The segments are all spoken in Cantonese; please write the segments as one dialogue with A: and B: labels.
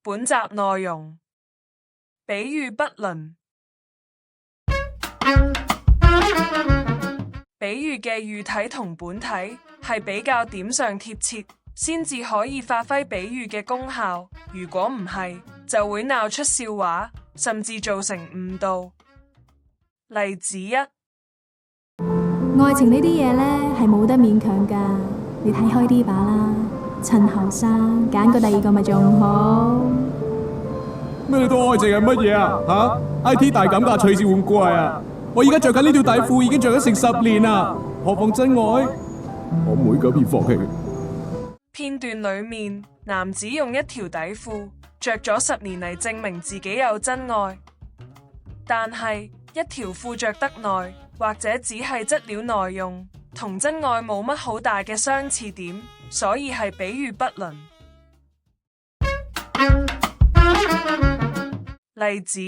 A: 本集內容比喻不倫。比喻嘅喻體同本體係比較點上貼切，先至可以發揮比喻嘅功效。如果唔係，就會鬧出笑話，甚至造成誤導。例子一：
B: 愛情呢啲嘢呢係冇得勉強噶，你睇開啲把啦，趁後生揀個第二個咪仲好。
C: 咩你當愛情係乜嘢啊？IT 大減價隨時換季啊！我而家着緊呢條底褲已經着咗成10年啦，何況真愛？我唔會改變放棄。
A: 片段裏面，男子用一條底褲着咗10年嚟證明自己有真愛，但係一條褲着得耐，或者只係質料耐用，同真愛冇乜好大嘅相似點，所以係比喻不倫。例子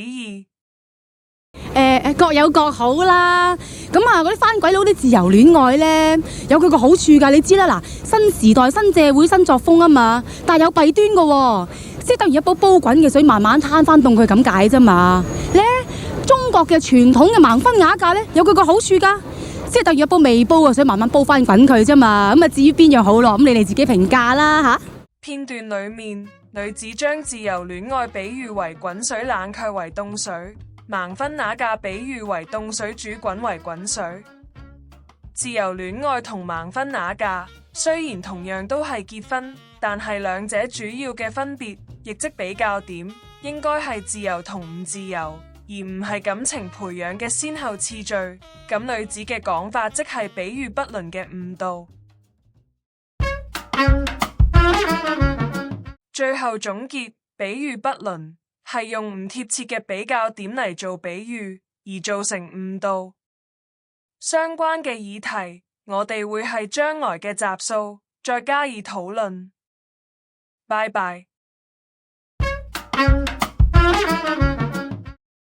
A: 二：
D: 各有各好啦。咁啊，嗰啲番鬼佬啲自由戀愛呢，有佢個好處噶，你知啦。嗱，新時代、新社會、新作風啊嘛，但係有弊端噶喎，即係等於一煲煲滾嘅水，慢慢攤翻凍佢咁解啫嘛。咧，中國嘅傳統嘅盲婚啞嫁呢，有佢個好處噶，即係等於一煲未煲嘅水，慢慢煲翻滾佢啫嘛。咁啊，至於邊樣好咯，咁你哋自己評價啦吓。
A: 片段裏面，女子將自由戀愛比喻為滾水冷卻為凍水，盲婚啞嫁比喻為凍水煮滾為滾水。自由戀愛同盲婚啞嫁雖然同樣都係結婚，但係兩者主要嘅分別，亦即比較點，應該係自由同唔自由，而唔係感情培養嘅先後次序。咁女子嘅講法即係比喻不倫嘅誤導。最後總結，比喻不倫係用唔貼切嘅比較點嚟做比喻，而造成誤導。相關嘅議題，我哋會係將來嘅集數再加以討論。拜拜。